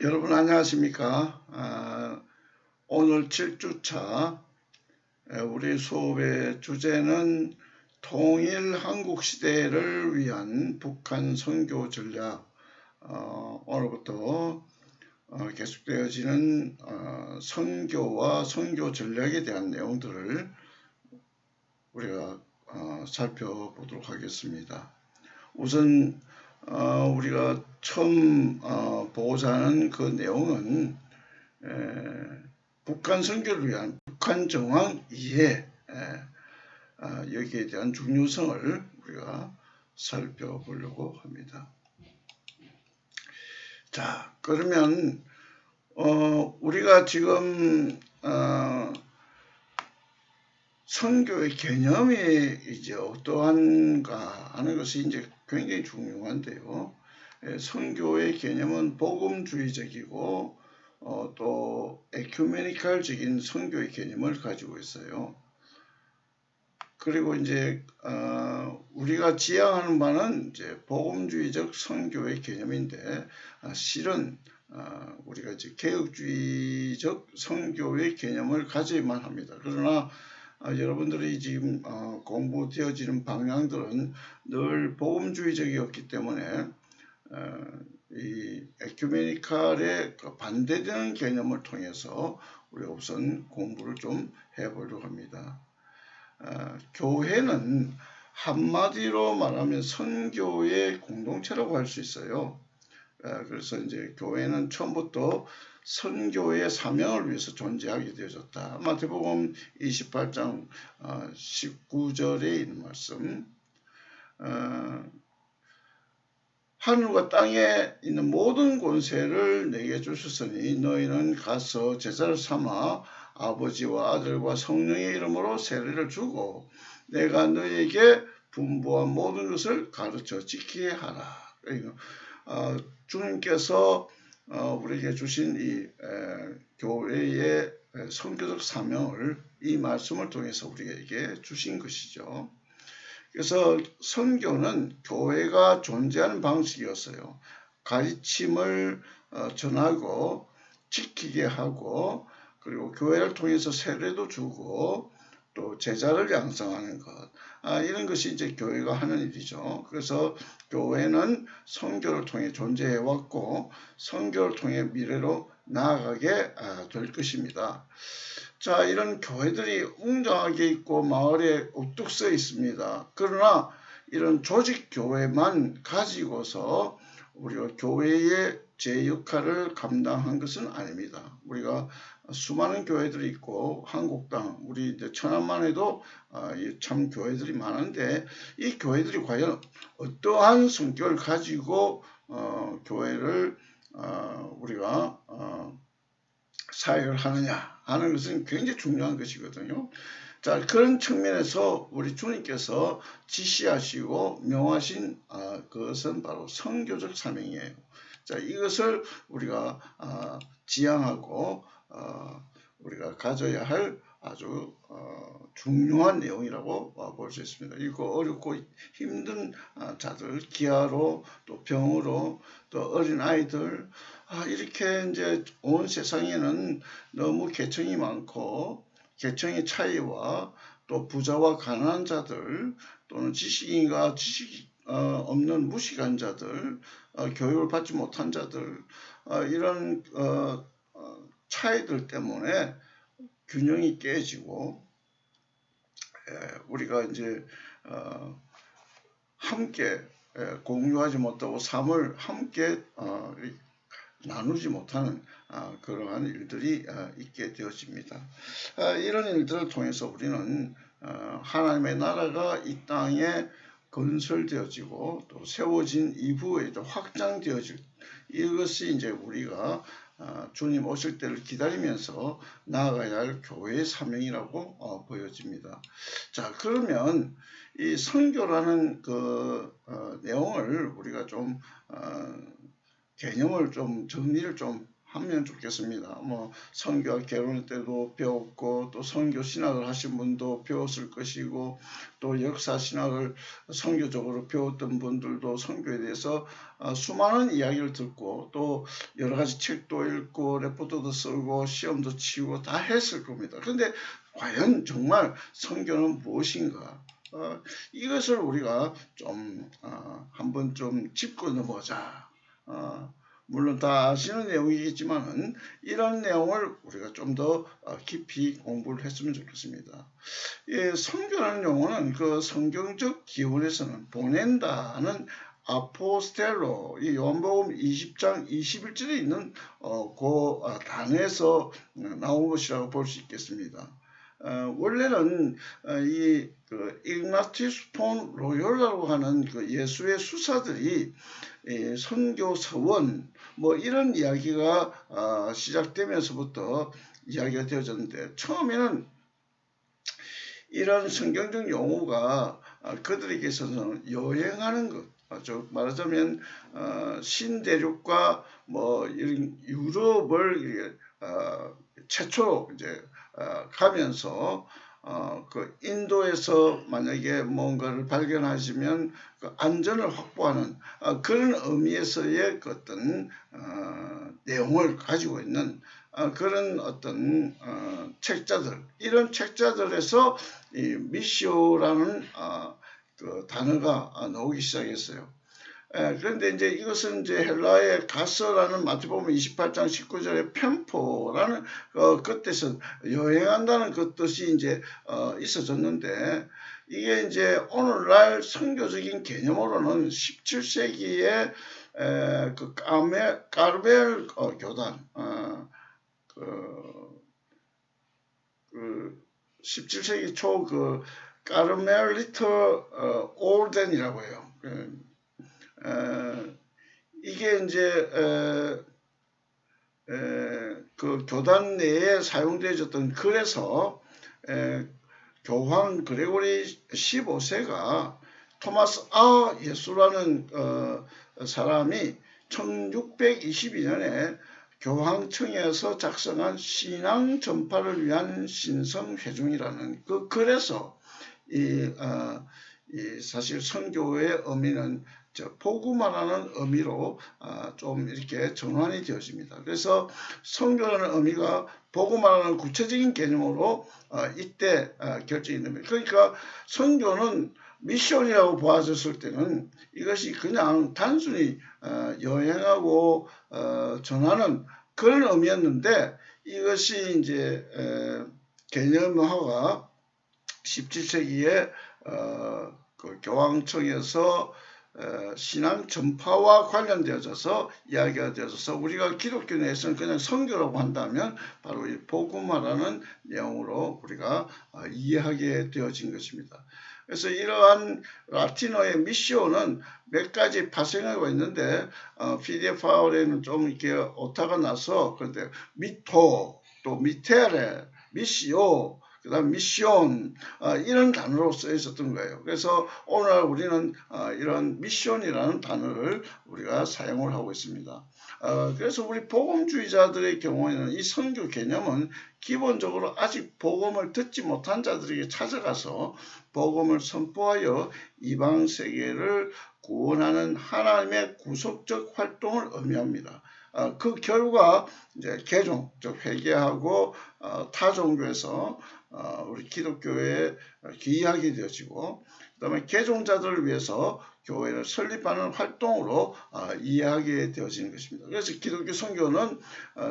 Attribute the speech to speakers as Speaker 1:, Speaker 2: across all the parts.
Speaker 1: 여러분 안녕하십니까? 오늘 7주차 우리 수업의 주제는 통일 한국 시대를 위한 북한 선교 전략. 오늘부터 계속되어지는 선교와 선교 전략에 대한 내용들을 우리가 살펴보도록 하겠습니다. 우선 우리가 처음 보고자 하는 그 내용은 북한 선교를 위한 북한 정황 이해, 여기에 대한 중요성을 우리가 살펴보려고 합니다. 자, 그러면 우리가 지금 선교의 개념이 이제 어떠한가 하는 것이 이제 굉장히 중요한데요. 선교의 개념은 복음주의적이고 또 에큐메니칼적인 선교의 개념을 가지고 있어요. 그리고 이제 우리가 지향하는 바는 이제 복음주의적 선교의 개념인데 실은 우리가 이제 개혁주의적 선교의 개념을 가져야만 합니다. 그러나 여러분들이 지금 공부되어지는 방향들은 늘 복음주의적이었기 때문에 이 에큐메니칼에 반대되는 개념을 통해서 우리가 우선 공부를 좀 해보려고 합니다. 교회는 한마디로 말하면 선교의 공동체라고 할 수 있어요. 그래서 이제 교회는 처음부터 선교의 사명을 위해서 존재하게 되어졌다. 마태복음 28장 19절에 있는 말씀. 하늘과 땅에 있는 모든 권세를 내게 주셨으니 너희는 가서 제자를 삼아 아버지와 아들과 성령의 이름으로 세례를 주고 내가 너희에게 분부한 모든 것을 가르쳐 지키게 하라. 주님께서 우리에게 주신 이 교회의 선교적 사명을 이 말씀을 통해서 우리에게 주신 것이죠. 그래서 선교는 교회가 존재하는 방식이었어요. 가르침을 전하고 지키게 하고 그리고 교회를 통해서 세례도 주고 또 제자를 양성하는 것, 이런 것이 이제 교회가 하는 일이죠. 그래서 교회는 선교를 통해 존재해 왔고 선교를 통해 미래로 나아가게 될 것입니다. 자, 이런 교회들이 웅장하게 있고 마을에 우뚝 서 있습니다. 그러나 이런 조직 교회만 가지고서 우리가 교회의 제 역할을 감당한 것은 아닙니다. 우리가 수많은 교회들이 있고 한국 땅, 우리 이제 천안만 해도 참 교회들이 많은데 이 교회들이 과연 어떠한 성격을 가지고 교회를 우리가 사역을 하느냐 하는 것은 굉장히 중요한 것이거든요. 자, 그런 측면에서 우리 주님께서 지시하시고 명하신 그것은 바로 선교적 사명이에요. 자, 이것을 우리가 지향하고 우리가 가져야 할 아주 중요한 내용이라고 볼 수 있습니다. 이거 어렵고 힘든 자들, 기아로 또 병으로 또 어린 아이들, 이렇게 이제 온 세상에는 너무 계층이 많고 계층의 차이와 또 부자와 가난한 자들 또는 지식인과 지식 없는 무식한 자들, 교육을 받지 못한 자들, 이런 차이들 때문에 균형이 깨지고 우리가 이제 함께 공유하지 못하고 삶을 함께 나누지 못하는 그러한 일들이 있게 되어집니다. 이런 일들을 통해서 우리는 하나님의 나라가 이 땅에 건설되어지고 또 세워진 이후에도 확장되어질, 이것이 이제 우리가 주님 오실 때를 기다리면서 나아가야 할 교회의 사명이라고 보여집니다. 자, 그러면 이 선교라는 그 내용을 우리가 좀 개념을 좀 정리를 좀 하면 좋겠습니다. 뭐 선교와 결혼 때도 배웠고 또 선교 신학을 하신 분도 배웠을 것이고 또 역사 신학을 선교적으로 배웠던 분들도 선교에 대해서 수많은 이야기를 듣고 또 여러 가지 책도 읽고 레포트도 쓰고 시험도 치고 다 했을 겁니다. 그런데 과연 정말 선교는 무엇인가? 이것을 우리가 좀 한번 좀 짚고 넘어가자. 물론 다 아시는 내용이겠지만은 이런 내용을 우리가 좀 더 깊이 공부를 했으면 좋겠습니다. 선교라는 용어는 그 성경적 기원에서는 보낸다는 아포스텔로, 이 요한복음 20장 21절에 있는 그 단어에서 나온 것이라고 볼 수 있겠습니다. 원래는 그 이그나티우스 폰 로요라고 하는 그 예수의 수사들이 선교 서원 뭐 이런 이야기가 시작되면서부터 이야기가 되어졌는데, 처음에는 이런 성경적 용어가 그들에게서는 여행하는 것, 말하자면 신대륙과 뭐 이런 유럽을 최초로 이제 가면서 그 인도에서 만약에 뭔가를 발견하시면 그 안전을 확보하는 그런 의미에서의 그 어떤 내용을 가지고 있는 그런 어떤 책자들, 이런 책자들에서 이 미시오라는 그 단어가 나오기 시작했어요. 그런데 이제 이것은 이제 헬라의 가서라는 마태복음 28장 19절의 편포라는 그 뜻은 여행한다는 그 뜻이 이제 있어졌는데, 이게 이제 오늘날 선교적인 개념으로는 17세기에 그 까르멜 교단, 그 17세기 초 그 까르멜리터 오르덴이라고 해요. 이게 이제 그 교단 내에 사용되어졌던 글에서 교황 그레고리 15세가 토마스 예수라는 사람이 1622년에 교황청에서 작성한 신앙 전파를 위한 신성회중이라는 그 글에서 사실 선교의 의미는 복음화라는 의미로 좀 이렇게 전환이 되어집니다. 그래서 선교라는 의미가 복음화라는 구체적인 개념으로 이때 결정이 됩니다. 그러니까 선교는 미션이라고 보아졌을 때는 이것이 그냥 단순히 여행하고 전하는 그런 의미였는데, 이것이 이제 개념화가 17세기에 그 교황청에서 신앙 전파와 관련되어져서 이야기가 되어져서 우리가 기독교 내에서는 그냥 선교라고 한다면 바로 이 복음화라는 내용으로 우리가 이해하게 되어진 것입니다. 그래서 이러한 라틴어의 미시오는 몇 가지 파생하고 있는데 PDF 파일에는 좀 이렇게 오타가 나서, 그런데 미토, 또 미테레, 미시오, 그 다음 미션, 이런 단어로 쓰여 있었던 거예요. 그래서 오늘 우리는 이런 미션이라는 단어를 우리가 사용을 하고 있습니다. 그래서 우리 복음주의자들의 경우에는 이 선교 개념은 기본적으로 아직 복음을 듣지 못한 자들에게 찾아가서 복음을 선포하여 이방 세계를 구원하는 하나님의 구속적 활동을 의미합니다. 그 결과 이제 개종, 즉 회개하고 타 종교에서 우리 기독교에 귀의하게 되어지고, 그 다음에 개종자들을 위해서 교회를 설립하는 활동으로 이해하게 되어지는 것입니다. 그래서 기독교 선교는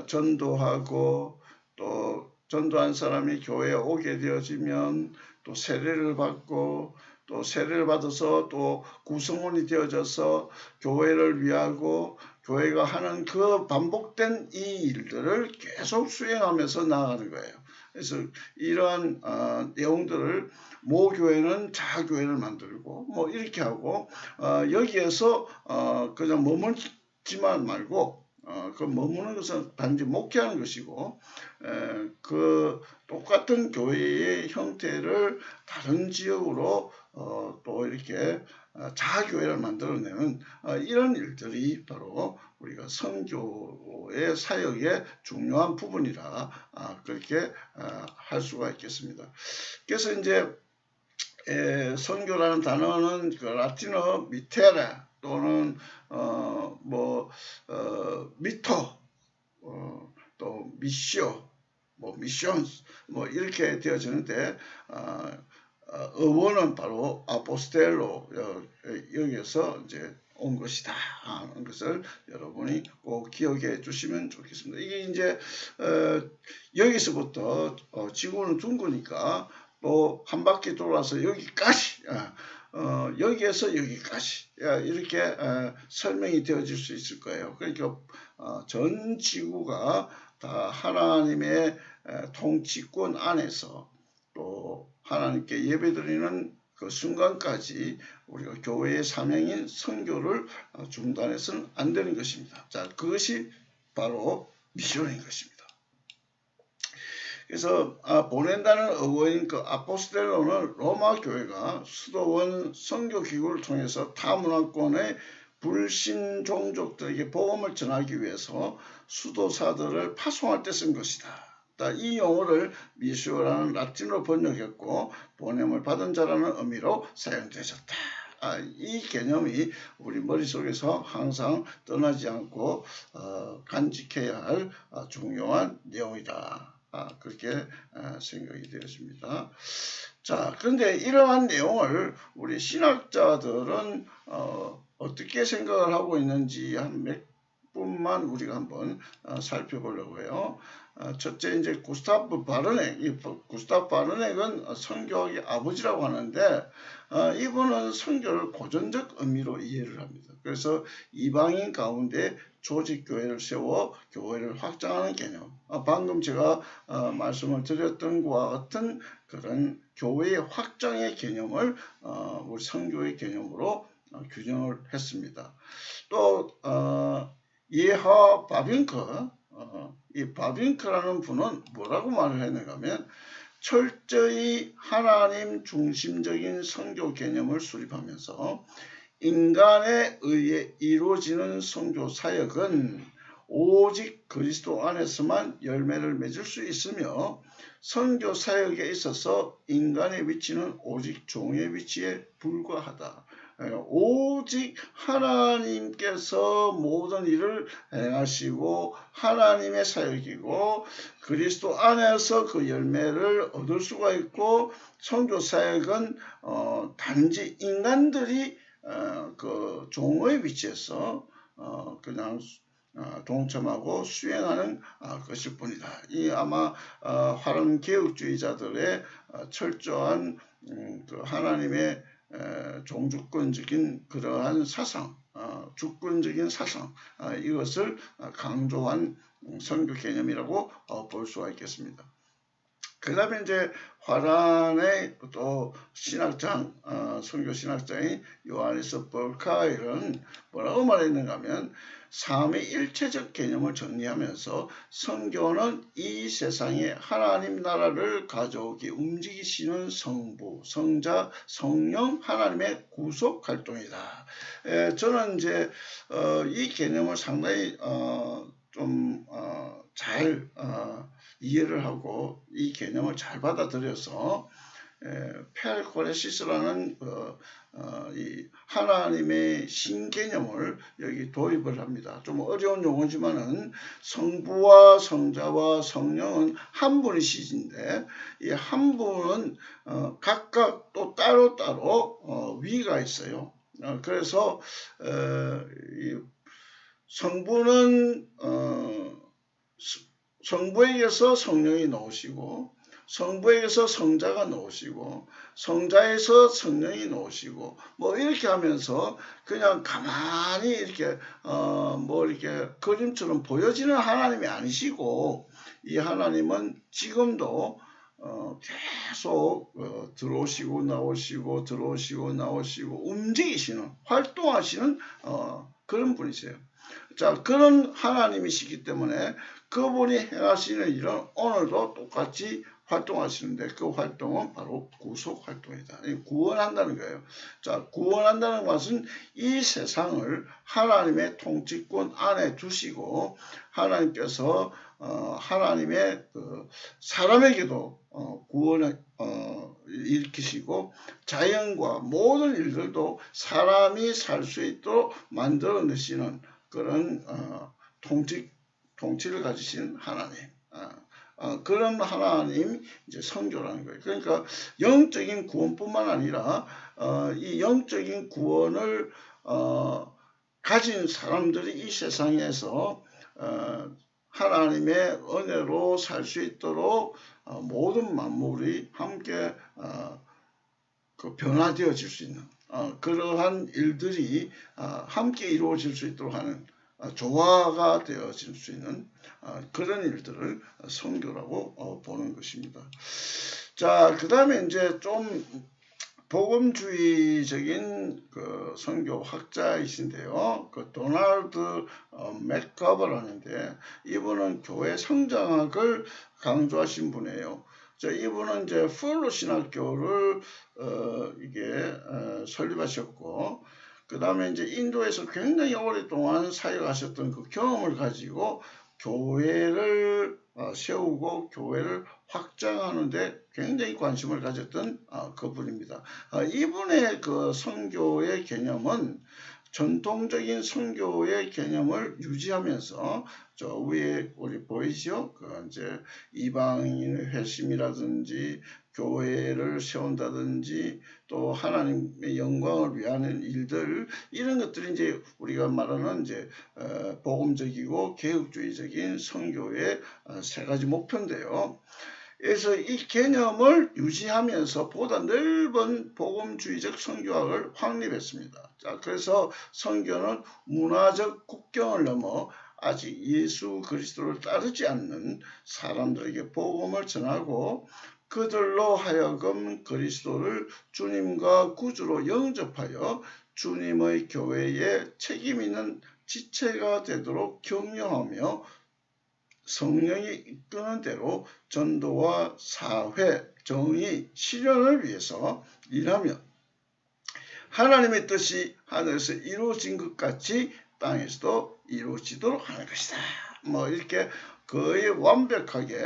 Speaker 1: 전도하고, 또 전도한 사람이 교회에 오게 되어지면 또 세례를 받고, 또 세례를 받아서 또 구성원이 되어져서 교회를 위하고 교회가 하는 그 반복된 이 일들을 계속 수행하면서 나아가는 거예요. 그래서 이러한 내용들을 모교회는 자교회를 만들고 뭐 이렇게 하고, 여기에서 그냥 머물지만 말고 그 머무는 것은 단지 목회하는 것이고, 그 똑같은 교회의 형태를 다른 지역으로 또 이렇게 자교회를 만들어내는 이런 일들이 바로 우리가 선교의 사역의 중요한 부분이라 그렇게 할 수가 있겠습니다. 그래서 이제 선교라는 단어는 그 라틴어 미테레 또는 미토 또 미시오 미션스 이렇게 되어지는데 어원은 바로 아포스텔로 여기에서 이제 온 것이다 하는 것을 여러분이 꼭 기억해 주시면 좋겠습니다. 이게 이제 여기서부터 지구는 둥그니까 또 한 바퀴 돌아서 여기까지 여기에서 여기까지 이렇게 설명이 되어질 수 있을 거예요. 그러니까 전 지구가 다 하나님의 통치권 안에서 또 하나님께 예배드리는 그 순간까지 우리가 교회의 사명인 선교를 중단해서는 안 되는 것입니다. 자, 그것이 바로 미션인 것입니다. 그래서 보낸다는 어원인 그 아포스텔로는 로마 교회가 수도원 선교기구를 통해서 타 문화권의 불신 종족들에게 복음을 전하기 위해서 수도사들을 파송할 때 쓴 것이다. 이 용어를 미시오라는 라틴어로 번역했고 보냄을 받은 자라는 의미로 사용되었다. 이 개념이 우리 머릿속에서 항상 떠나지 않고 간직해야 할 중요한 내용이다. 그렇게 생각이 되었습니다. 자, 그런데 이러한 내용을 우리 신학자들은 어떻게 생각을 하고 있는지 한 몇 분만 우리가 한번 살펴보려고 해요. 첫째, 이제 구스타프 바르넥, 구스타프 바르넥은 선교학의 아버지라고 하는데 이분은 선교를 고전적 의미로 이해를 합니다. 그래서 이방인 가운데 조직교회를 세워 교회를 확장하는 개념, 방금 제가 말씀을 드렸던 것과 같은 그런 교회의 확장의 개념을 우리 선교의 개념으로 규정을 했습니다. 또 예하 바빙크, 이 바빙크라는 분은 뭐라고 말을 했는가 하면 철저히 하나님 중심적인 선교 개념을 수립하면서 인간에 의해 이루어지는 선교 사역은 오직 그리스도 안에서만 열매를 맺을 수 있으며 선교 사역에 있어서 인간의 위치는 오직 종의 위치에 불과하다. 오직 하나님께서 모든 일을 행하시고 하나님의 사역이고 그리스도 안에서 그 열매를 얻을 수가 있고 선교 사역은 단지 인간들이 그 종의 위치에서 그냥 동참하고 수행하는 것일 뿐이다. 이 아마 활은 개혁주의자들의 철저한 그 하나님의 종주권적인 그러한 사상, 주권적인 사상, 이것을 강조한 선교 개념이라고 볼 수가 있겠습니다. 그 다음에 이제 화란의 또 신학장, 선교 신학자인 요하네스 볼카일은 뭐라고 말했는가 하면 삼위일체적 개념을 정리하면서 선교는 이 세상에 하나님 나라를 가져오기 움직이시는 성부, 성자, 성령 하나님의 구속 활동이다. 저는 이제 이 개념을 상당히 잘 이해를 하고 이 개념을 잘 받아들여서 페알코레시스라는 이 하나님의 신개념을 여기 도입을 합니다. 좀 어려운 용어지만은 성부와 성자와 성령은 한 분이시신데 이 한 분은 각각 또 따로따로 위가 있어요. 그래서 이 성부는 성부에게서 성령이 나오시고 성부에게서 성자가 나오시고 성자에서 성령이 나오시고 이렇게 하면서 그냥 가만히 이렇게 이렇게 그림처럼 보여지는 하나님이 아니시고 이 하나님은 지금도 계속 들어오시고 나오시고 들어오시고 나오시고 움직이시는 활동하시는 그런 분이세요. 자, 그런 하나님이시기 때문에 그분이 행하시는 일은 오늘도 똑같이 활동하시는데 그 활동은 바로 구속 활동이다. 구원한다는 거예요. 자, 구원한다는 것은 이 세상을 하나님의 통치권 안에 두시고 하나님께서 하나님의 사람에게도 구원을 일으키시고 자연과 모든 일들도 사람이 살 수 있도록 만들어내시는 그런 통치를 가지신 하나님. 그런 하나님 이제 선교라는 거예요. 그러니까 영적인 구원뿐만 아니라 이 영적인 구원을 가진 사람들이 이 세상에서 하나님의 은혜로 살 수 있도록 모든 만물이 함께 변화되어질 수 있는 그러한 일들이 함께 이루어질 수 있도록 하는 조화가 되어질 수 있는 그런 일들을 선교라고 보는 것입니다. 자, 그 다음에 이제 좀 복음주의적인 그 선교학자이신데요. 그 도널드 맥가버라는데 이분은 교회 성장학을 강조하신 분이에요. 자, 이분은 이제 풀로 신학교를 설립하셨고, 그 다음에 이제 인도에서 굉장히 오랫동안 사역하셨던 그 경험을 가지고 교회를 세우고 교회를 확장하는데 굉장히 관심을 가졌던 그분입니다. 이분의 그 선교의 개념은 전통적인 선교의 개념을 유지하면서 저 위에 우리 보이죠? 그 이제 이방인의 회심이라든지 교회를 세운다든지 또 하나님의 영광을 위하는 일들 이런 것들이 이제 우리가 말하는 이제 복음적이고 개혁주의적인 선교의 세 가지 목표인데요. 그래서 이 개념을 유지하면서 보다 넓은 복음주의적 선교학을 확립했습니다. 자, 그래서 선교는 문화적 국경을 넘어 아직 예수 그리스도를 따르지 않는 사람들에게 복음을 전하고 그들로 하여금 그리스도를 주님과 구주로 영접하여 주님의 교회에 책임 있는 지체가 되도록 격려하며 성령이 이끄는 대로 전도와 사회, 정의, 실현을 위해서 일하며 하나님의 뜻이 하늘에서 이루어진 것 같이 땅에서도 이루어지도록 하는 것이다. 뭐 이렇게 거의 완벽하게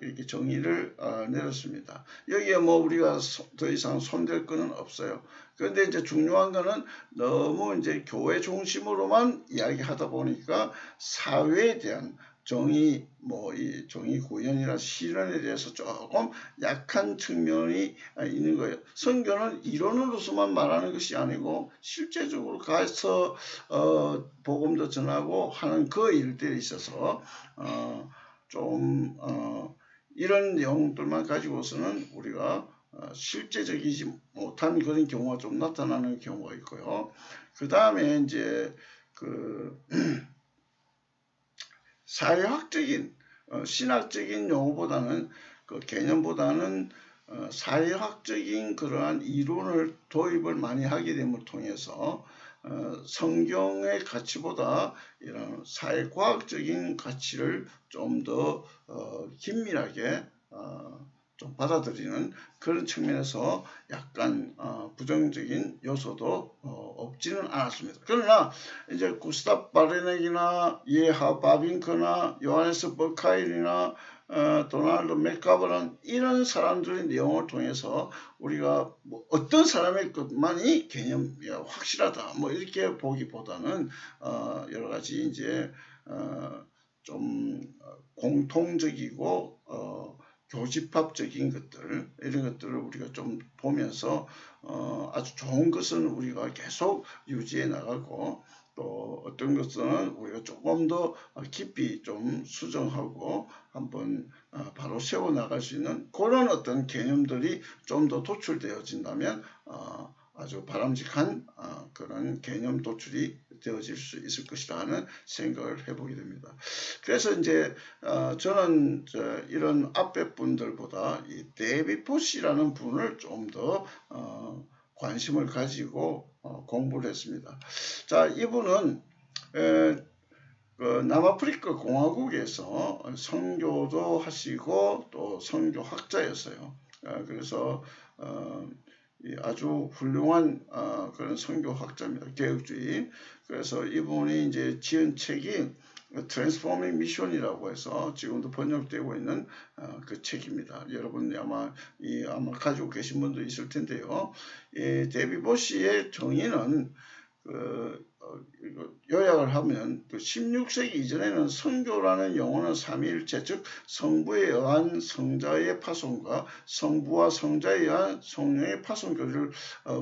Speaker 1: 이렇게 정의를 내렸습니다. 여기에 뭐 우리가 더 이상 손댈 거는 없어요. 그런데 이제 중요한 거는 너무 이제 교회 중심으로만 이야기하다 보니까 사회에 대한 정의, 뭐 이 정의 구현이나 실현에 대해서 조금 약한 측면이 있는 거예요. 선교는 이론으로서만 말하는 것이 아니고 실제적으로 가서 복음도 전하고 하는 그 일들에 있어서 이런 내용들만 가지고서는 우리가 실제적이지 못한 그런 경우가 좀 나타나는 경우가 있고요. 그 다음에 이제 사회학적인 신학적인 용어보다는 그 개념보다는 사회학적인 그러한 이론을 도입을 많이 하게 됨을 통해서 성경의 가치보다 이런 사회과학적인 가치를 좀 더 긴밀하게 좀 받아들이는 그런 측면에서 약간 부정적인 요소도 없지는 않았습니다. 그러나 이제 구스탑 바레넥이나 예하 바빙크나 요하네스 버카일이나 도널드 맥가버는 이런 사람들의 내용을 통해서 우리가 뭐 어떤 사람의 것만이 개념이 확실하다 뭐 이렇게 보기보다는 여러 가지 이제 좀 공통적이고 교집합적인 것들 이런 것들을 우리가 좀 보면서 아주 좋은 것은 우리가 계속 유지해 나가고 또 어떤 것은 우리가 조금 더 깊이 좀 수정하고 한번 바로 세워 나갈 수 있는 그런 어떤 개념들이 좀 더 도출되어진다면 아주 바람직한 그런 개념 도출이 되어질 수 있을 것이라는 생각을 해보게 됩니다. 그래서 이제 저는 이런 앞에 분들보다 이 데이빗 포시라는 분을 좀 더 관심을 가지고 공부를 했습니다. 자, 이분은 그 남아프리카 공화국에서 선교도 하시고 또 선교학자였어요. 그래서 아주 훌륭한 그런 선교학자입니다. 개혁주의. 그래서 이분이 이제 지은 책이 트랜스포밍 미션이라고 해서 지금도 번역되고 있는 그 책입니다. 여러분 아마 가지고 계신 분도 있을 텐데요. 이 데이빗 보시의 정의는 요약을 하면 16세기 이전에는 선교라는 용어는 삼위일체, 즉 성부에 의한 성자의 파송과 성부와 성자에 의한 성령의 파송 교리를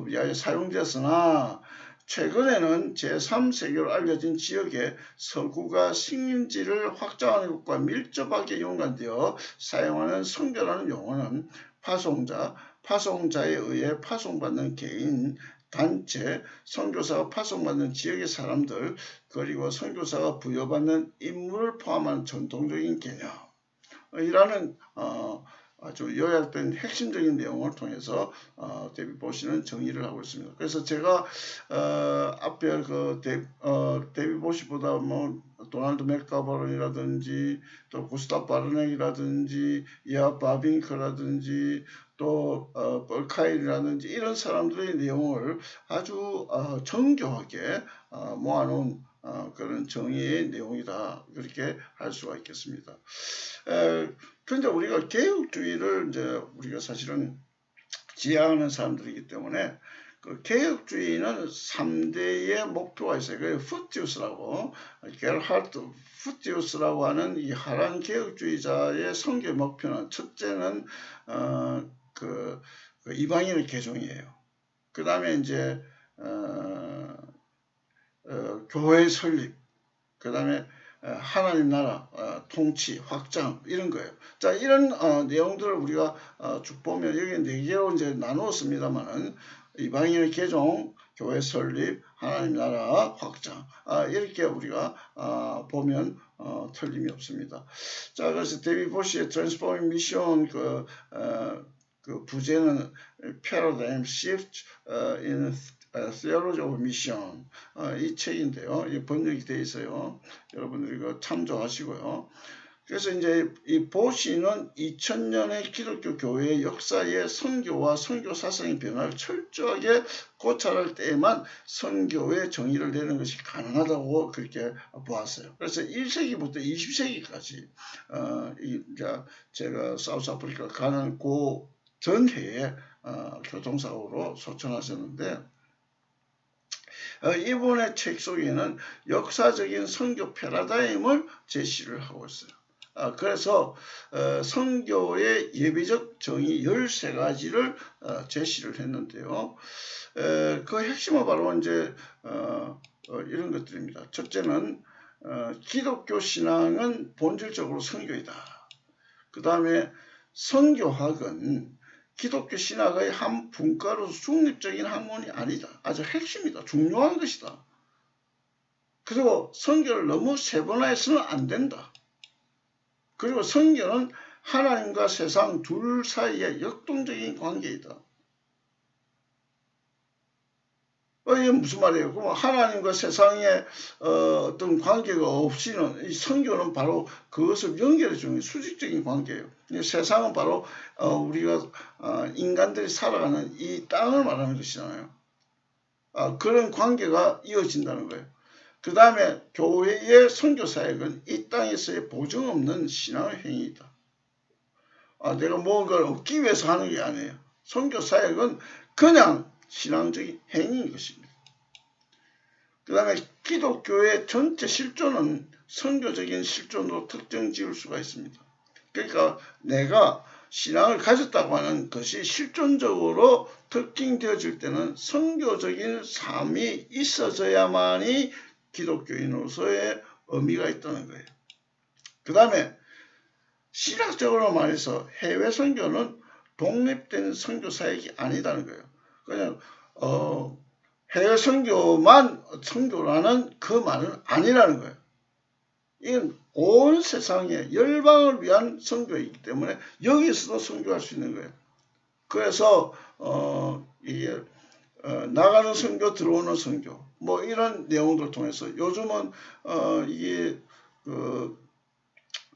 Speaker 1: 위하여 사용되었으나 최근에는 제3세계로 알려진 지역에 서구가 식민지를 확장하는 것과 밀접하게 연관되어 사용하는 선교라는 용어는 파송자에 의해 파송받는 개인, 단체, 선교사가 파송받는 지역의 사람들, 그리고 선교사가 부여받는 임무를 포함한 전통적인 개념이라는 아주 요약된 핵심적인 내용을 통해서 데이빗 보시는 정의를 하고 있습니다. 그래서 제가 앞에 그 데이빗 보시보다 뭐 도널드 맥가버런이라든지 또 구스타프 바르넥이라든지 이아 바빙크라든지 또 벌카일이라든지 이런 사람들의 내용을 아주 정교하게 모아놓은 그런 정의의 내용이다, 그렇게 할 수가 있겠습니다. 그런데 우리가 개혁주의를 이제 우리가 사실은 지향하는 사람들이기 때문에 그 개혁주의는 3대의 목표가 있어요. 그 푸티우스라고, 게르하르트 푸티우스라고 하는 이 하란 개혁주의자의 선교 목표는, 첫째는 그 이방인의 개종이에요. 그 다음에 이제 교회 설립, 그 다음에 하나님 나라 통치 확장, 이런 거예요. 자, 이런 내용들을 우리가 쭉 보면 여기 4개로 이제 나누었습니다만은 이방인의 개종, 교회 설립, 하나님 나라 확장, 이렇게 우리가 보면 틀림이 없습니다. 자, 그래서 데이빗 보시의 트랜스포밍 미션 그 부제는 Paradigm Shift in Theology of Mission, 이 책인데요. 이 번역이 되어 있어요. 여러분들이 이거 참조하시고요. 그래서 이제 이 보시는 2000년의 기독교 교회의 역사의 선교와 선교 사상의 변화를 철저하게 고찰할 때에만 선교의 정의를 내는 것이 가능하다고 그렇게 보았어요. 그래서 1세기부터 20세기까지 제가 사우스아프리카 가는 그 전해에 교통사고로 소천하셨는데, 이분의 책 속에는 역사적인 선교 패러다임을 제시를 하고 있어요. 그래서 선교의 예비적 정의 13가지를 제시를 했는데요. 그 핵심은 바로 이제 이런 것들입니다. 첫째는 기독교 신앙은 본질적으로 선교이다. 그 다음에 선교학은 기독교 신학의 한 분과로서 중립적인 학문이 아니다. 아주 핵심이다. 중요한 것이다. 그리고 선교를 너무 세분화해서는 안 된다. 그리고 선교는 하나님과 세상 둘 사이의 역동적인 관계이다. 이게 무슨 말이에요? 그럼 하나님과 세상의 어떤 관계가 없이는 이 선교는 바로 그것을 연결해 주는 수직적인 관계예요. 세상은 바로 우리가 인간들이 살아가는 이 땅을 말하는 것이잖아요. 그런 관계가 이어진다는 거예요. 그 다음에 교회의 선교 사역은 이 땅에서의 보증 없는 신앙의 행위이다. 내가 뭔가를 얻기 위해서 하는 게 아니에요. 선교 사역은 그냥 신앙적인 행위인 것입니다. 그 다음에 기독교의 전체 실존은 선교적인 실존으로 특정 지을 수가 있습니다. 그러니까 내가 신앙을 가졌다고 하는 것이 실존적으로 특징되어질 때는 선교적인 삶이 있어져야만이 기독교인으로서의 의미가 있다는 거예요. 그 다음에 신학적으로 말해서 해외 선교는 독립된 선교 사역이 아니다는 거예요. 그냥 해외 선교만 선교라는 그 말은 아니라는 거예요. 이건 온 세상의 열방을 위한 선교이기 때문에 여기서도 선교할 수 있는 거예요. 그래서 이게 나가는 선교, 들어오는 선교, 뭐 이런 내용들 통해서 요즘은 이게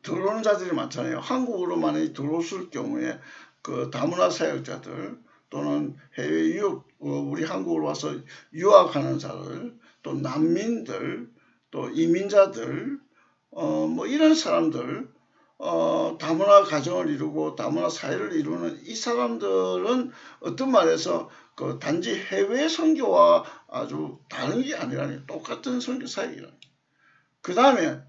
Speaker 1: 들어오는 자들이 많잖아요. 한국으로 만약에 들어왔을 경우에 그 다문화 사역자들 또는 해외 유학 우리 한국으로 와서 유학하는 자들 또 난민들 또 이민자들 뭐 이런 사람들 다문화 가정을 이루고 다문화 사회를 이루는 이 사람들은 어떤 말에서 그 단지 해외 선교와 아주 다른 게 아니라니 똑같은 선교 사역이라니. 그 다음에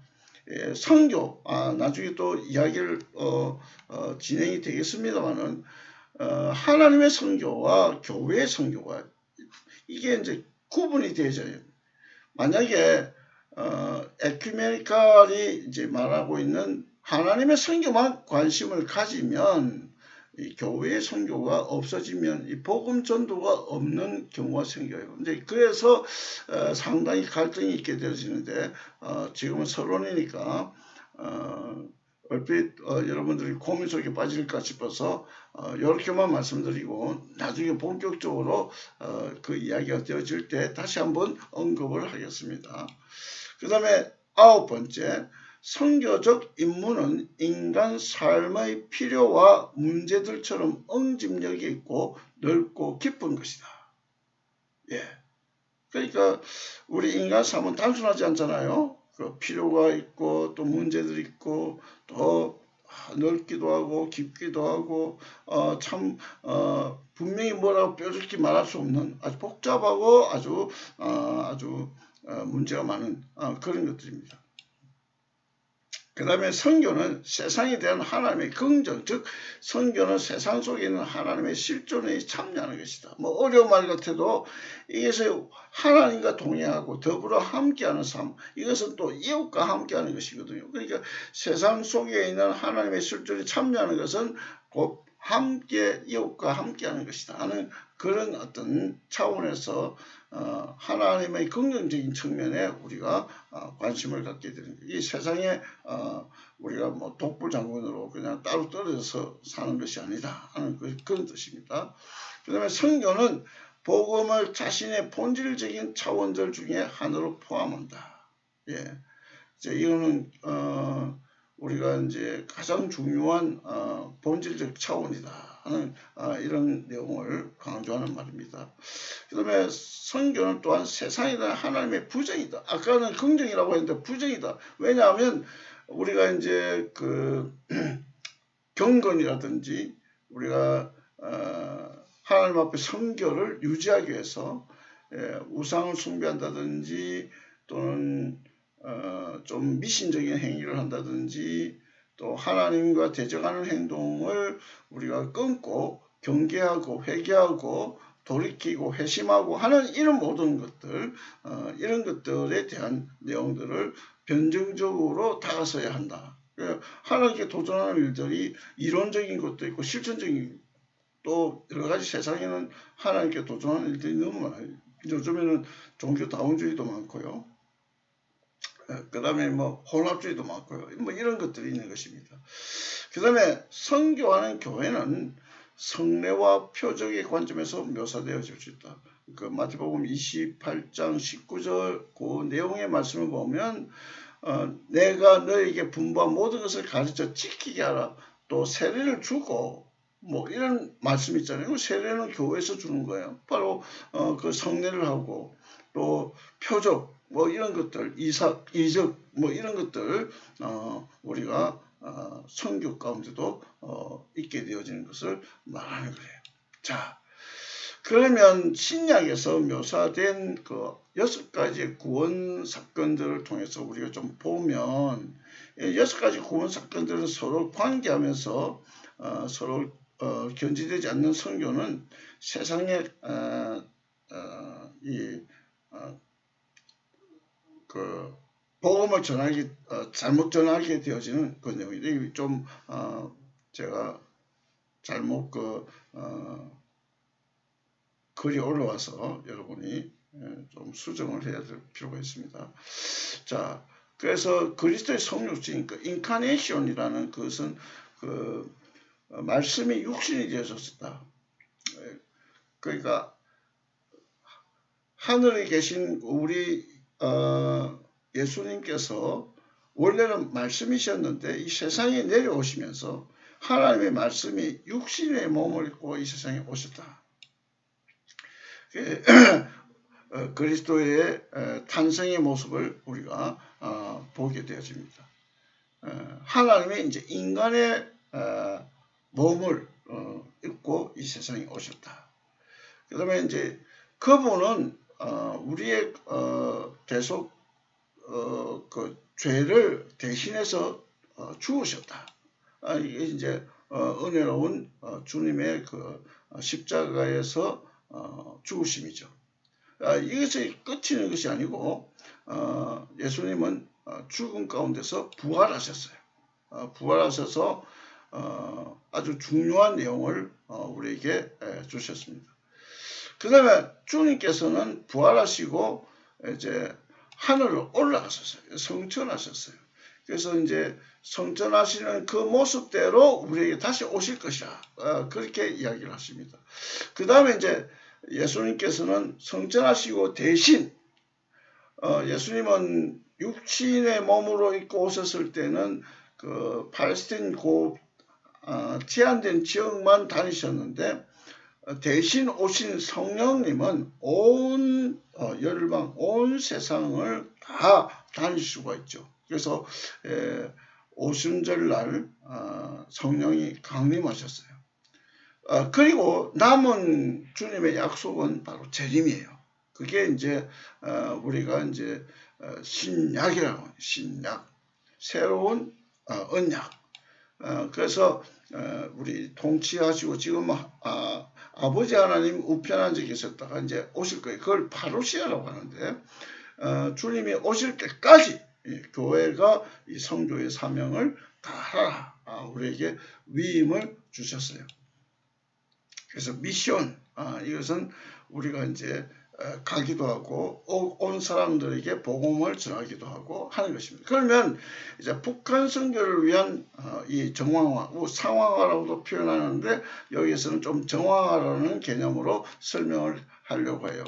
Speaker 1: 선교 나중에 또 이야기를 진행이 되겠습니다만은 하나님의 선교와 교회의 선교가 이게 이제 구분이 되어져요. 만약에 에큐메니칼이 이제 말하고 있는 하나님의 선교만 관심을 가지면 이 교회의 선교가 없어지면 이 복음 전도가 없는 경우가 생겨요. 근데 그래서 상당히 갈등이 있게 되어지는데 지금은 서론이니까 얼핏 여러분들이 고민 속에 빠질까 싶어서 이렇게만 말씀드리고 나중에 본격적으로 그 이야기가 되어질 때 다시 한번 언급을 하겠습니다. 그 다음에 9번째, 선교적 임무는 인간 삶의 필요와 문제들처럼 응집력이 있고 넓고 깊은 것이다. 예. 그러니까 우리 인간 삶은 단순하지 않잖아요. 그 필요가 있고 또 문제들이 있고 또 넓기도 하고 깊기도 하고 참 분명히 뭐라고 뾰족히 말할 수 없는 아주 복잡하고 아주 문제가 많은 그런 것들입니다. 그 다음에 선교는 세상에 대한 하나님의 긍정, 즉 선교는 세상 속에 있는 하나님의 실존에 참여하는 것이다. 뭐 어려운 말 같아도 이것을 하나님과 동행하고 더불어 함께하는 삶, 이것은 또 이웃과 함께하는 것이거든요. 그러니까 세상 속에 있는 하나님의 실존에 참여하는 것은 곧 함께 이웃과 함께하는 것이다 하는 그런 어떤 차원에서 하나님의 긍정적인 측면에 우리가 관심을 갖게 되는 거예요. 이 세상에 우리가 뭐 독불장군으로 그냥 따로 떨어져서 사는 것이 아니다 하는 그런 뜻입니다. 그 다음에 선교는 복음을 자신의 본질적인 차원들 중에 하나로 포함한다. 예, 이제 이거는 우리가 이제 가장 중요한 본질적 차원이다 하는 이런 내용을 강조하는 말입니다. 그 다음에 선교는 또한 세상에 대한 하나님의 부정이다. 아까는 긍정이라고 했는데 부정이다. 왜냐하면 우리가 이제 그 경건이라든지 우리가 하나님 앞에 선교를 유지하기 위해서 우상을 숭배한다든지 또는 좀 미신적인 행위를 한다든지 또 하나님과 대적하는 행동을 우리가 끊고 경계하고 회개하고 돌이키고 회심하고 하는 이런 모든 것들 이런 것들에 대한 내용들을 변증적으로 다가서야 한다. 하나님께 도전하는 일들이 이론적인 것도 있고 실천적인 또 여러 가지 세상에는 하나님께 도전하는 일들이 너무 많아요. 요즘에는 종교다원주의도 많고요. 그 다음에 뭐 혼합주의도 많고요. 뭐 이런 것들이 있는 것입니다. 그 다음에 선교하는 교회는 성례와 표적의 관점에서 묘사되어질 수 있다. 그 마태복음 28장 19절 그 내용의 말씀을 보면 내가 너에게 분부한 모든 것을 가르쳐 지키게 하라. 또 세례를 주고 뭐 이런 말씀 있잖아요. 세례는 교회에서 주는 거예요. 바로 그 성례를 하고 또 표적 뭐 이런 것들 이적 뭐 이런 것들 우리가 선교 가운데도 있게 되어지는 것을 말하는 거예요. 자, 그러면 신약에서 묘사된 그 6가지 구원 사건들을 통해서 우리가 좀 보면 6가지 구원 사건들은 서로 관계하면서 서로 견지되지 않는 선교는 세상에 그 복음을 전하기 잘못 전하게 되어지는 그 내용이 좀 제가 잘못 글이 올라와서 여러분이 좀 수정을 해야 될 필요가 있습니다. 자, 그래서 그리스도의 성육신, 그 인카네이션이라는 것은 그 말씀이 육신이 되어졌다. 그러니까 하늘에 계신 우리 예수님께서 원래는 말씀이셨는데 이 세상에 내려오시면서 하나님의 말씀이 육신의 몸을 입고 이 세상에 오셨다. 그리스도의 탄생의 모습을 우리가 보게 되어집니다. 하나님이 이제 인간의 몸을 입고 이 세상에 오셨다. 그 다음에 이제 그분은 우리의 계속 그 죄를 대신해서 죽으셨다. 이게 이제 은혜로운 주님의 그 십자가에서 죽으심이죠. 이것이 끝이는 것이 아니고 예수님은 죽음 가운데서 부활하셨어요. 부활하셔서 아주 중요한 내용을 우리에게 주셨습니다. 그 다음에 주님께서는 부활하시고 이제 하늘로 올라가셨어요. 성천하셨어요. 그래서 이제 성천하시는 그 모습대로 우리에게 다시 오실 것이라 그렇게 이야기를 하십니다. 그 다음에 이제 예수님께서는 성천하시고 대신 예수님은 육신의 몸으로 입고 오셨을 때는 그 팔레스틴 제한된 지역만 다니셨는데 대신 오신 성령님은 온 열방, 온 세상을 다 다닐 수가 있죠. 그래서 오순절날 성령이 강림하셨어요. 그리고 남은 주님의 약속은 바로 재림이에요. 그게 이제 우리가 이제 신약이라고 해요. 신약, 새로운 언약. 그래서 우리 통치하시고 지금 아버지 하나님 우편한 적이 있었다가 이제 오실 거예요. 그걸 파루시아라고 하는데 주님이 오실 때까지 교회가 이 성교의 사명을 다하라 우리에게 위임을 주셨어요. 그래서 미션 이것은 우리가 이제 가기도 하고 온 사람들에게 복음을 전하기도 하고 하는 것입니다. 그러면 이제 북한 선교를 위한 이 정황화, 상황화라고도 표현하는데 여기서는 좀 정황화라는 개념으로 설명을 하려고 해요.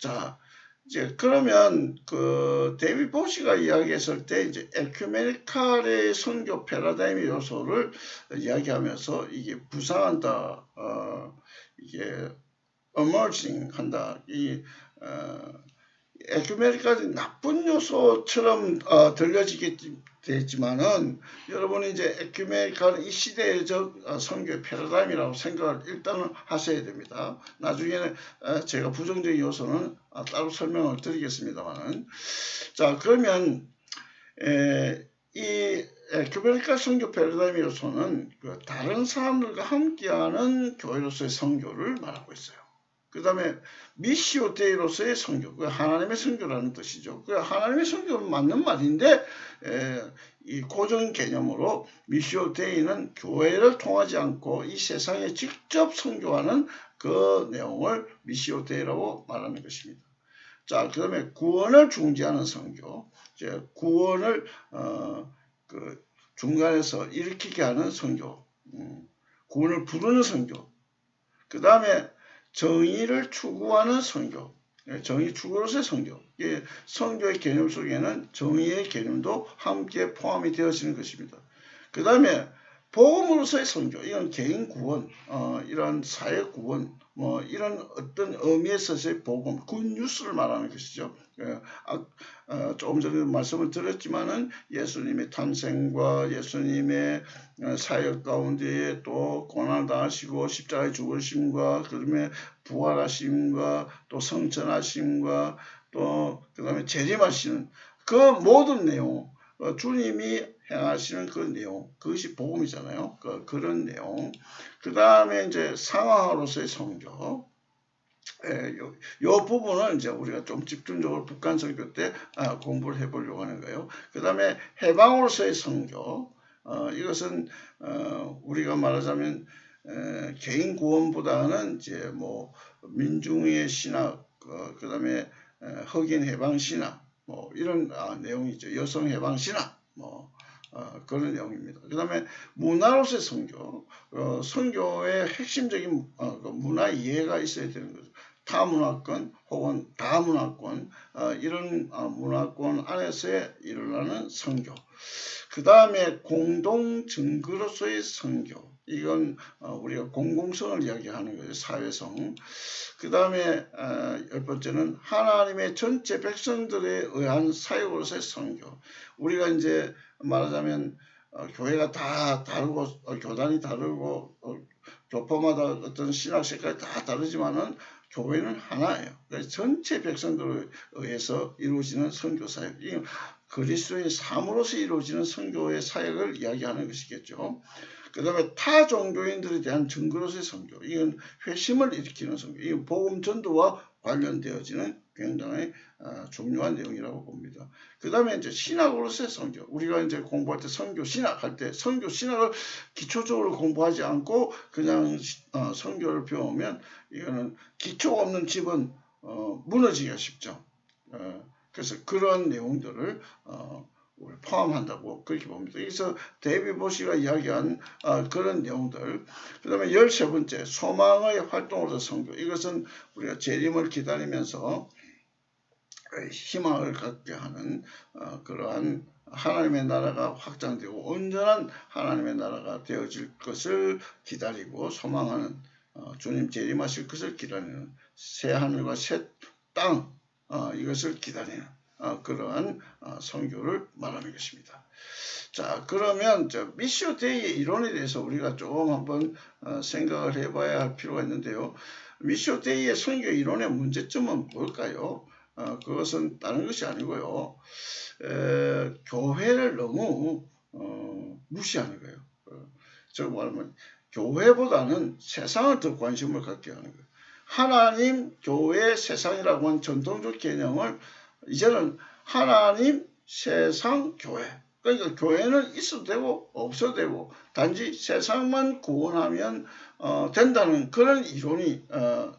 Speaker 1: 자, 이제 그러면 그 데이비드 보시가 이야기했을 때 이제 에큐메니칼의 선교 패러다임 요소를 이야기하면서 이게 부상한다, 이게 emerging 한다. 이 에큐메니칼이 나쁜 요소처럼 들려지겠지만은 여러분이 이제 에큐메니칼은 이 시대적 선교의 패러다임이라고 생각을 일단은 하셔야 됩니다. 나중에는 제가 부정적인 요소는 따로 설명을 드리겠습니다만은 자 그러면 이 에큐메니칼 선교 패러다임 요소는 그 다른 사람들과 함께하는 교회로서의 선교를 말하고 있어요. 그 다음에 미시오 데이로서의 선교, 그 하나님의 선교라는 뜻이죠. 그 하나님의 선교는 맞는 말인데 이 고정 개념으로 미시오 데이는 교회를 통하지 않고 이 세상에 직접 선교하는 그 내용을 미시오 데이라고 말하는 것입니다. 자, 그 다음에 구원을 중지하는 선교, 이제 구원을 그 중간에서 일으키게 하는 선교, 구원을 부르는 선교. 그 다음에 정의를 추구하는 선교, 정의 추구로서의 선교. 선교의 개념 속에는 정의의 개념도 함께 포함이 되어지는 것입니다. 그 다음에 복음으로서의 선교, 이건 개인 구원, 이런 사회 구원, 뭐 이런 어떤 의미에서의 복음, 굿뉴스를 말하는 것이죠. 조금 전에 말씀을 드렸지만은 예수님의 탄생과 예수님의 사역 가운데 또 고난을 당하시고 십자가에 죽으심과 그다음에 부활하심과 또 성천하심과 또 그다음에 재림하시는 그 모든 내용, 주님이 행하시는 그 내용, 그것이 복음이잖아요. 그런 내용. 그 다음에 이제 상황으로서의 선교. 요 부분은 이제 우리가 좀 집중적으로 북한 선교 때 공부를 해보려고 하는 거예요. 그 다음에 해방으로서의 선교. 이것은 우리가 말하자면 개인 구원보다는 이제 뭐 민중의 신학, 그 다음에 흑인 해방 신학, 뭐 이런 내용이죠. 여성 해방 신학, 뭐. 그런 내용입니다. 그 다음에 문화로서의 선교, 선교의 핵심적인 문화 이해가 있어야 되는 거죠. 타문화권 혹은 다문화권 이런 문화권 안에서 일어나는 선교. 그 다음에 공동 증거로서의 선교. 이건 우리가 공공성을 이야기하는 거죠. 사회성. 그 다음에 10번째는 하나님의 전체 백성들에 의한 사역으로서의 선교. 우리가 이제 말하자면 교회가 다 다르고 교단이 다르고 교포마다 어떤 신학 색깔이 다 다르지만은 교회는 하나예요. 그래서 전체 백성들에 의해서 이루어지는 선교 사역. 그리스도의 삶으로서 이루어지는 선교의 사역을 이야기하는 것이겠죠. 그 다음에 타 종교인들에 대한 증거로서의 선교. 이건 회심을 일으키는 선교. 이건 복음 전도와 관련되어지는 굉장히 중요한 내용이라고 봅니다. 그 다음에 이제 신학으로서의 선교. 우리가 이제 공부할 때 선교 신학할 때 선교 신학을 기초적으로 공부하지 않고 그냥 선교를 배우면 이거는 기초가 없는 집은 무너지기가 쉽죠. 그래서 그런 내용들을 포함한다고 그렇게 봅니다. 그래서 데이비 보시가 이야기한 그런 내용들. 그 다음에 13번째 소망의 활동으로서 선교. 이것은 우리가 재림을 기다리면서 희망을 갖게 하는 그러한 하나님의 나라가 확장되고 온전한 하나님의 나라가 되어질 것을 기다리고 소망하는 주님 재림하실 것을 기다리는 새 하늘과 새 땅 이것을 기다리는 그러한 선교를 말하는 것입니다. 자, 그러면 미시오 데이의 이론에 대해서 우리가 조금 한번 생각을 해봐야 할 필요가 있는데요. 미시오 데이의 선교 이론의 문제점은 뭘까요? 그것은 다른 것이 아니고요. 교회를 너무 무시하는 거예요. 즉 말하면 교회보다는 세상을 더 관심을 갖게 하는 거예요. 하나님, 교회, 세상이라고 하는 전통적 개념을 이제는 하나님, 세상, 교회. 그러니까 교회는 있어도 되고 없어도 되고 단지 세상만 구원하면 된다는 그런 이론이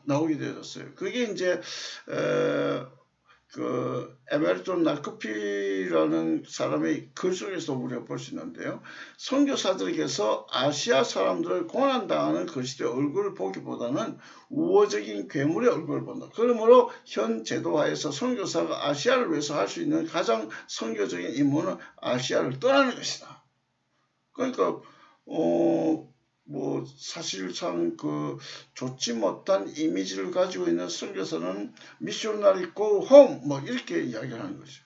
Speaker 1: 나오게 되었어요. 그게 이제 그 에메르톤 나크피라는 사람의 글 속에서 우리가 볼 수 있는데요. 선교사들에게서 아시아 사람들을 고난당하는 그리스도의 얼굴을 보기보다는 우호적인 괴물의 얼굴을 본다. 그러므로 현 제도하에서 선교사가 아시아를 위해서 할 수 있는 가장 선교적인 임무는 아시아를 떠나는 것이다. 그러니까 사실상 좋지 못한 이미지를 가지고 있는 선교사는 미셔너리 고 홈 이렇게 이야기하는 거죠.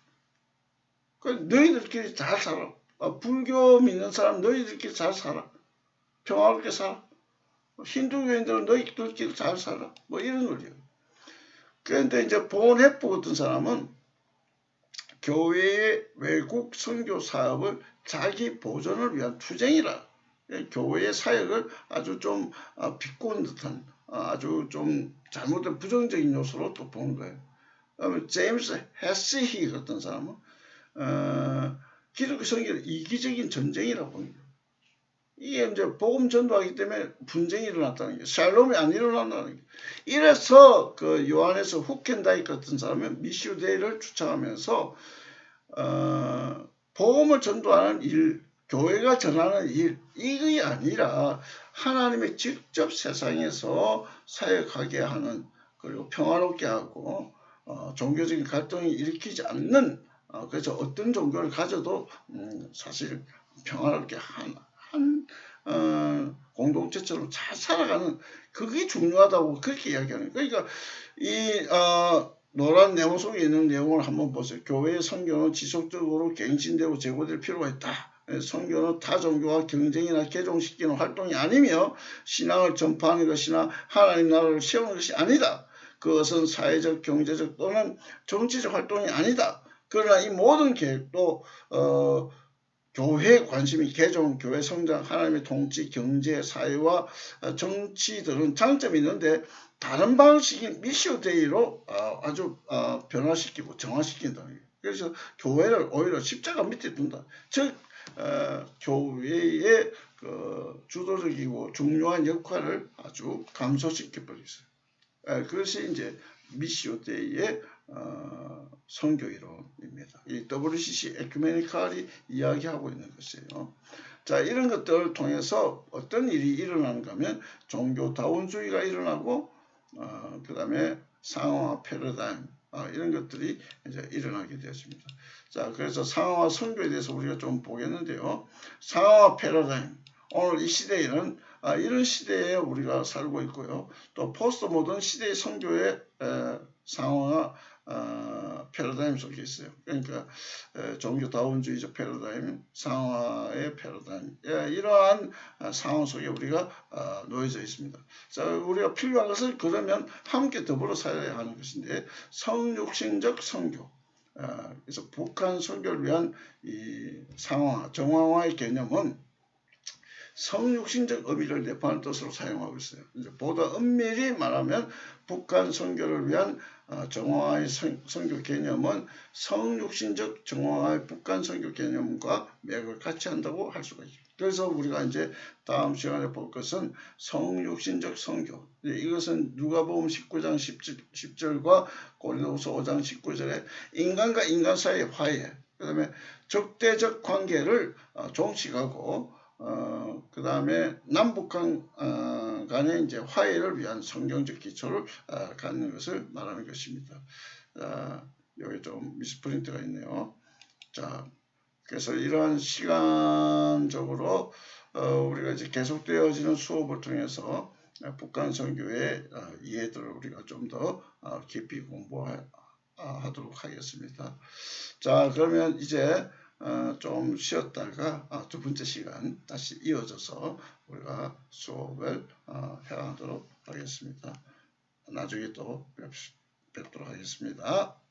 Speaker 1: 너희들끼리 잘 살아. 불교 믿는 사람 너희들끼리 잘 살아. 평화롭게 살아. 힌두교인들은 너희들끼리 잘 살아. 이런 거죠. 그런데 이제 보온해프 같은 사람은 교회의 외국 선교 사업을 자기 보존을 위한 투쟁이라. 교회의 사역을 아주 좀 비꼬는 듯한 아주 좀 잘못된 부정적인 요소로 또 보는 거예요. 그다음에 제임스 헤스히 같은 사람은 기독교 선교를 이기적인 전쟁이라고 보는 거예요. 이게 이제 복음 전도하기 때문에 분쟁이 일어났다는 게 샬롬이 안 일어난다는 게. 이래서 그 요한에서 후켄다이 같은 사람은 미시오 데이를 주창하면서 복음을 전도하는 일, 교회가 전하는 일, 이게 아니라 하나님의 직접 세상에서 사역하게 하는 그리고 평화롭게 하고 종교적인 갈등이 일으키지 않는 그래서 어떤 종교를 가져도 사실 평화롭게 한 공동체처럼 잘 살아가는 그게 중요하다고 그렇게 이야기하는 거예요. 그러니까 이 노란 네모 속에 있는 내용을 한번 보세요. 교회의 선교는 지속적으로 갱신되고 제고될 필요가 있다. 선교는 타 종교와 경쟁이나 개종시키는 활동이 아니며 신앙을 전파하는 것이나 하나님 나라를 세우는 것이 아니다. 그것은 사회적, 경제적 또는 정치적 활동이 아니다. 그러나 이 모든 계획도 교회의 관심이 개종, 교회 성장, 하나님의 통치, 경제, 사회와 정치들은 장점이 있는데 다른 방식인 미시오 데이로 아주 변화시키고 정화시킨다는 거예요. 그래서 교회를 오히려 십자가 밑에 둔다. 즉 교회의 주도적이고 중요한 역할을 아주 감소시켜버렸어요. 그것이 이제 미시오 데이의 선교 이론입니다. 이 WCC 에큐메니칼이 이야기하고 있는 것이에요. 자, 이런 것들을 통해서 어떤 일이 일어나는가 하면 종교 다원주의가 일어나고 그 다음에 상황화 패러다임 이런 것들이 이제 일어나게 되었습니다. 자, 그래서 상황화 선교에 대해서 우리가 좀 보겠는데요. 상황화 패러다임, 오늘 이 시대에는 이런 시대에 우리가 살고 있고요. 또 포스트 모던 시대의 선교의 상황화 패러다임 속에 있어요. 그러니까 종교다원주의적 패러다임, 상황화의 패러다임, 이러한 상황 속에 우리가 놓여져 있습니다. 자, 우리가 필요한 것은 그러면 함께 더불어 살아야 하는 것인데, 성육신적 선교, 그래서 북한 선교를 위한 이 상황화, 정황화의 개념은 성육신적 의미를 내포하는 뜻으로 사용하고 있어요. 이제 보다 엄밀히 말하면 북한 선교를 위한 정황화의 선교 개념은 성육신적 정황화의 북한 선교 개념과 맥을 같이 한다고 할 수가 있죠. 그래서 우리가 이제 다음 시간에 볼 것은 성육신적 선교. 이것은 누가복음 19장 10절과 고린도후서 5장 19절에 인간과 인간 사이의 화해, 그 다음에 적대적 관계를 종식하고 그 다음에 남북한 간의 이제 화해를 위한 성경적 기초를 갖는 것을 말하는 것입니다. 여기 좀 미스프린트가 있네요. 자, 그래서 이러한 시간적으로 우리가 이제 계속되어지는 수업을 통해서 북한 선교의 이해들을 우리가 좀 더 깊이 공부하도록 하겠습니다. 자, 그러면 이제 좀 쉬었다가 두 번째 시간 다시 이어져서 우리가 수업을 해가도록 하겠습니다. 나중에 또 뵙도록 하겠습니다.